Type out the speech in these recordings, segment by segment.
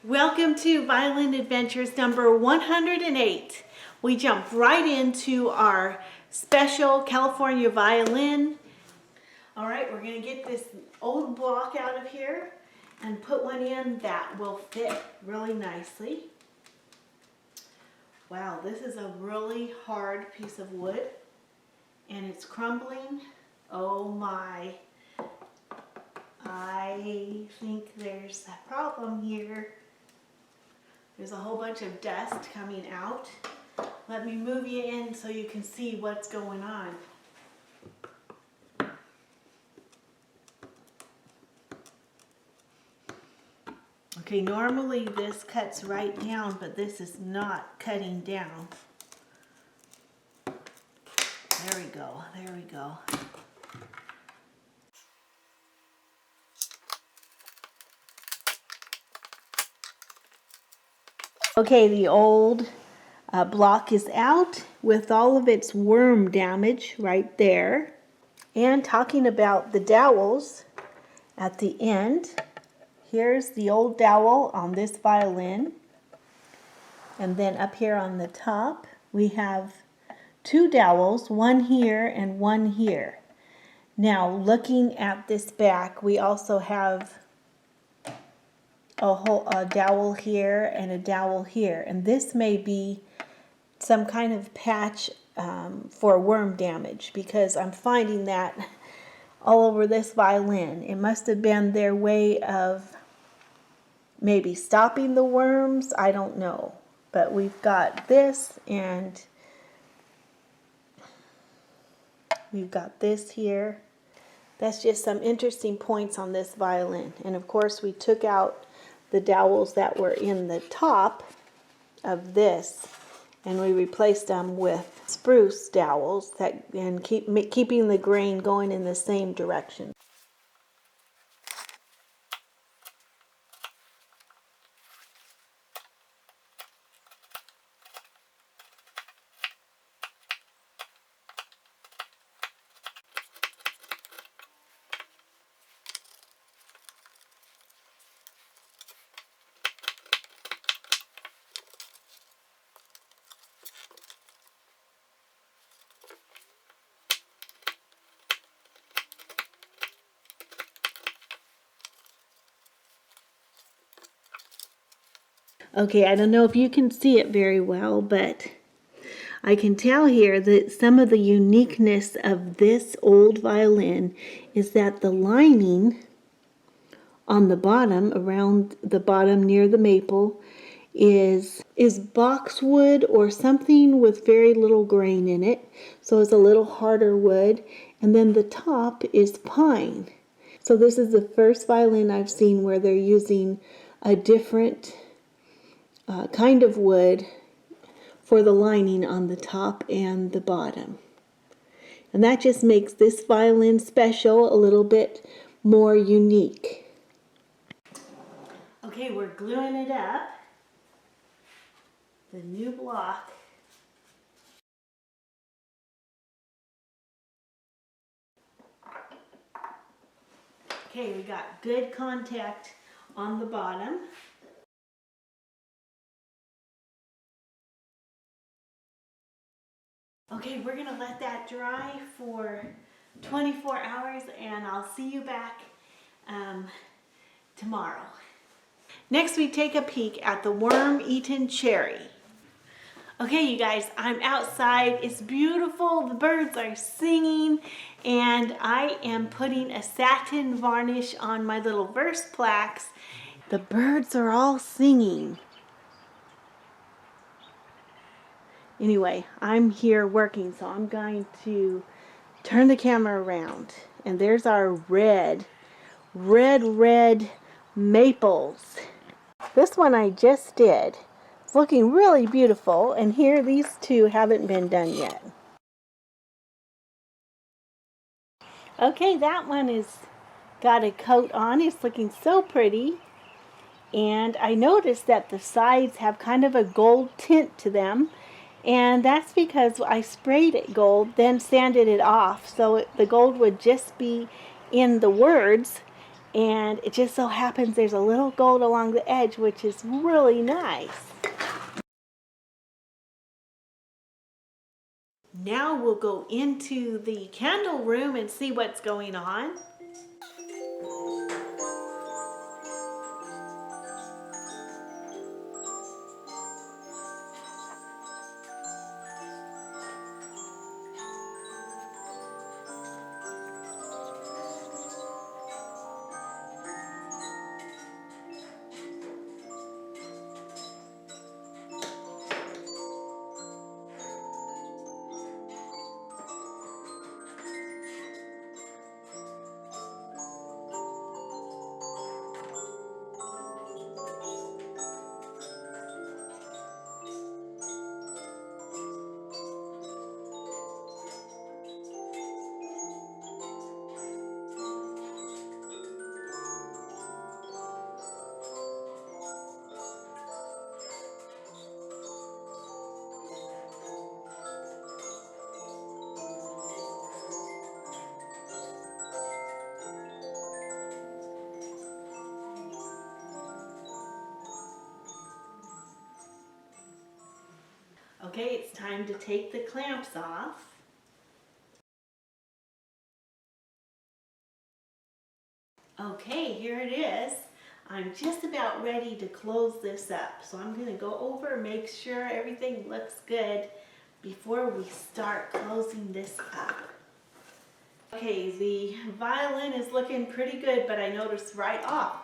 Welcome to Violin Adventures number 108. We jump right into our special California violin. All right, we're going to get this old block out of here and put one in that will fit really nicely. Wow, this is a really hard piece of wood and it's crumbling. Oh my. I think there's a problem here. There's a whole bunch of dust coming out. Let me move you in so you can see what's going on. Okay, normally this cuts right down, but this is not cutting down. There we go, there we go. Okay, the old block is out with all of its worm damage right there. And talking about the dowels at the end, here's the old dowel on this violin. And then up here on the top, we have two dowels, one here and one here. Now, looking at this back, we also have a dowel here and a dowel here, and this may be some kind of patch for worm damage, because I'm finding that all over this violin. It must have been their way of maybe stopping the worms, I don't know, but we've got this and we've got this here. That's just some interesting points on this violin. And of course we took out the dowels that were in the top of this and we replaced them with spruce dowels that and keeping the grain going in the same direction. Okay, I don't know if you can see it very well, but I can tell here that some of the uniqueness of this old violin is that the lining on the bottom, around the bottom near the maple, is boxwood or something with very little grain in it. So it's a little harder wood. And then the top is pine. So this is the first violin I've seen where they're using a different kind of wood for the lining on the top and the bottom. And that just makes this violin special, a little bit more unique. Okay, we're gluing it up. The new block. Okay, we got good contact on the bottom. Okay, we're going to let that dry for 24 hours and I'll see you back tomorrow. Next we take a peek at the worm-eaten cherry. Okay, you guys, I'm outside. It's beautiful. The birds are singing and I am putting a satin varnish on my little verse plaques. The birds are all singing. Anyway, I'm here working, so I'm going to turn the camera around. And there's our red maples. This one I just did. It's looking really beautiful, and here these two haven't been done yet. Okay, that one is got a coat on. It's looking so pretty. And I noticed that the sides have kind of a gold tint to them. And that's because I sprayed it gold, then sanded it off, so the gold would just be in the words, And it just so happens there's a little gold along the edge, which is really nice. Now we'll go into the candle room and see what's going on. Okay, it's time to take the clamps off. Okay, here it is. I'm just about ready to close this up. So I'm going to go over, make sure everything looks good before we start closing this up. Okay, the violin is looking pretty good, but I noticed right off,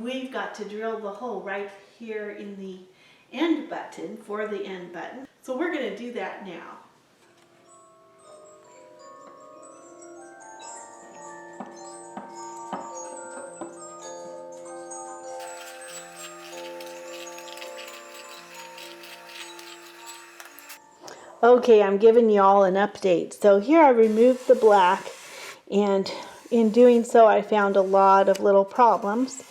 we've got to drill the hole right here in the end button for the end button. So we're going to do that now. Okay, I'm giving you all an update. So here I removed the black, and in doing so I found a lot of little problems.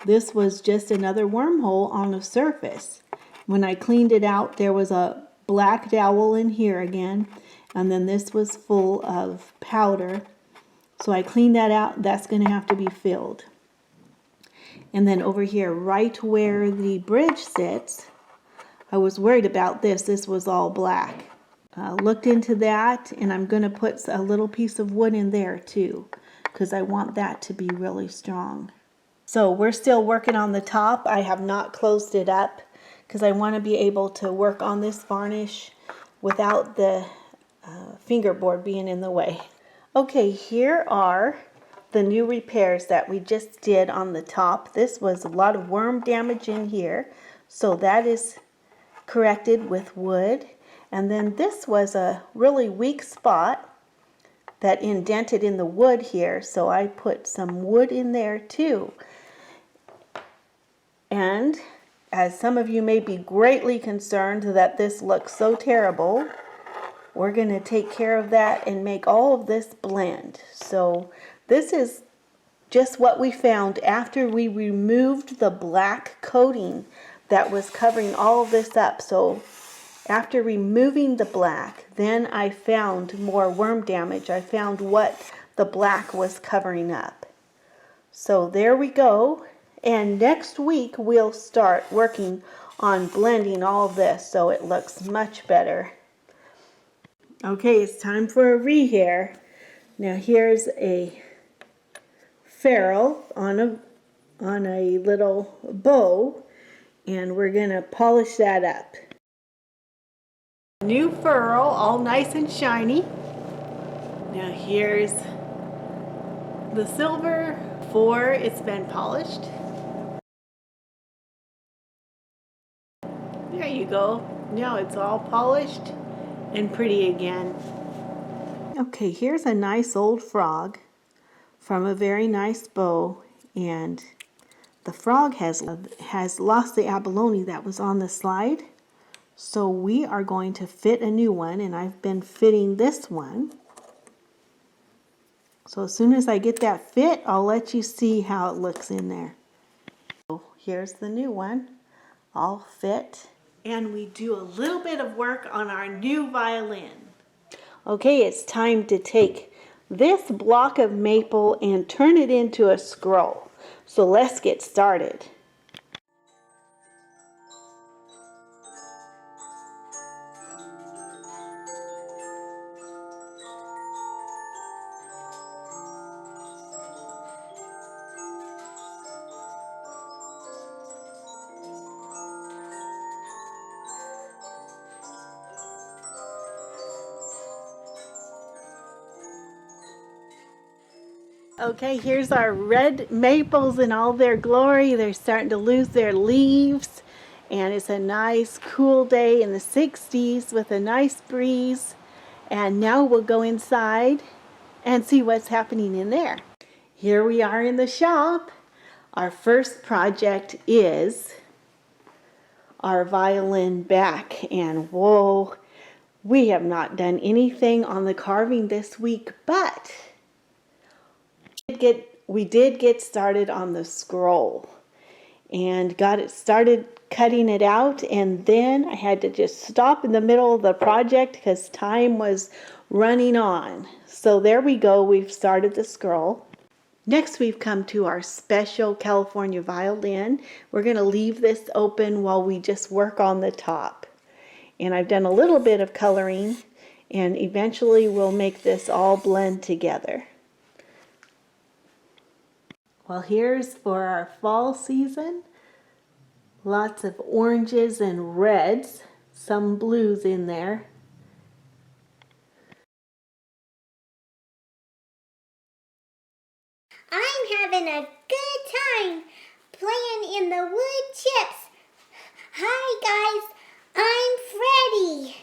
This was just another wormhole on the surface. When I cleaned it out, there was a black dowel in here again, and then this was full of powder. So I cleaned that out. That's going to have to be filled. And then over here, right where the bridge sits, I was worried about this. This was all black. Looked into that, and I'm going to put a little piece of wood in there too, because I want that to be really strong. So we're still working on the top. I have not closed it up because I want to be able to work on this varnish without the fingerboard being in the way. Okay, here are the new repairs that we just did on the top. This was a lot of worm damage in here, so that is corrected with wood. And then this was a really weak spot that indented in the wood here, so I put some wood in there too. And as some of you may be greatly concerned that this looks so terrible, we're going to take care of that and make all of this blend. So this is just what we found after we removed the black coating that was covering all of this up. So after removing the black, then I found more worm damage. I found what the black was covering up. So there we go. And next week we'll start working on blending all of this so it looks much better. Okay, it's time for a rehair. Now here's a ferrule on a little bow, and we're going to polish that up. New ferrule, all nice and shiny. Now here's the silver before it's been polished. There you go. Now it's all polished and pretty again. Okay, here's a nice old frog from a very nice bow, and the frog has lost the abalone that was on the slide. So we are going to fit a new one, and I've been fitting this one. So as soon as I get that fit, I'll let you see how it looks in there. So here's the new one, all fit. And we do a little bit of work on our new violin. Okay, it's time to take this block of maple and turn it into a scroll. So let's get started. Okay, here's our red maples in all their glory. They're starting to lose their leaves, and it's a nice cool day in the 60s with a nice breeze. And now we'll go inside and see what's happening in there. Here we are in the shop. Our first project is our violin back, and whoa, we have not done anything on the carving this week, but we did get started on the scroll and got it started cutting it out, and then I had to just stop in the middle of the project because time was running on. So there we go, we've started the scroll. Next we've come to our special California violin. We're going to leave this open while we just work on the top. And I've done a little bit of coloring, and eventually we'll make this all blend together. Well, here's for our fall season. Lots of oranges and reds, some blues in there. I'm having a good time playing in the wood chips. Hi guys, I'm Freddie.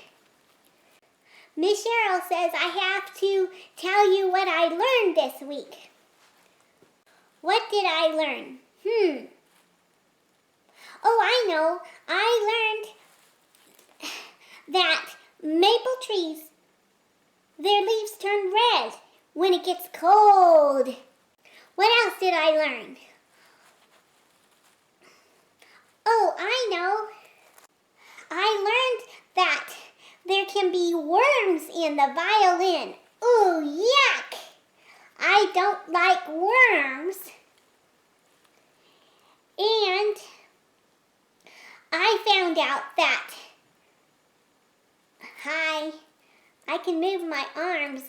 Miss Cheryl says I have to tell you what I learned this week. What did I learn? Oh, I know. I learned that maple trees, their leaves turn red when it gets cold. What else did I learn? Oh, I know. I learned that there can be worms in the violin. Ooh, yuck! I don't like worms. And I found out that, I can move my arms.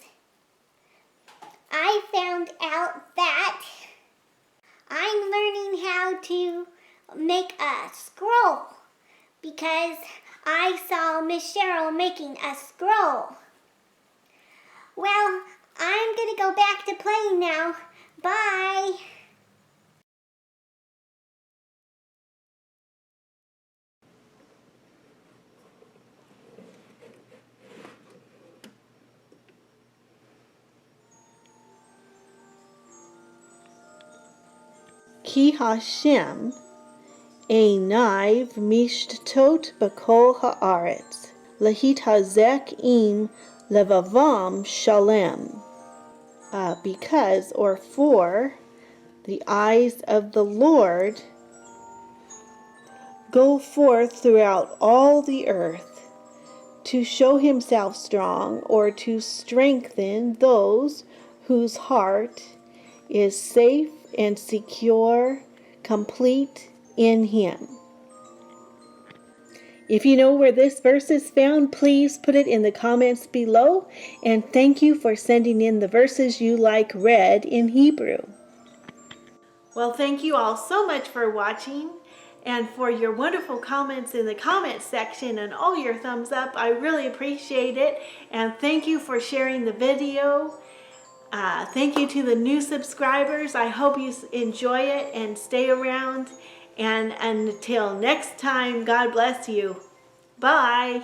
I found out that I'm learning how to make a scroll because I saw Miss Cheryl making a scroll. Well, I'm going to go back to playing now. Bye. Ki Hashem Einai mishtot b'kol haaretz lahitazek im levavam shalem. Because, or for, the eyes of the Lord go forth throughout all the earth to show himself strong, or to strengthen those whose heart is safe and secure, complete in him. If you know where this verse is found, please put it in the comments below. And thank you for sending in the verses you like read in Hebrew. Well, thank you all so much for watching and for your wonderful comments in the comments section and all your thumbs up. I really appreciate it. And thank you for sharing the video. Thank you to the new subscribers. I hope you enjoy it and stay around. And until next time, God bless you. Bye.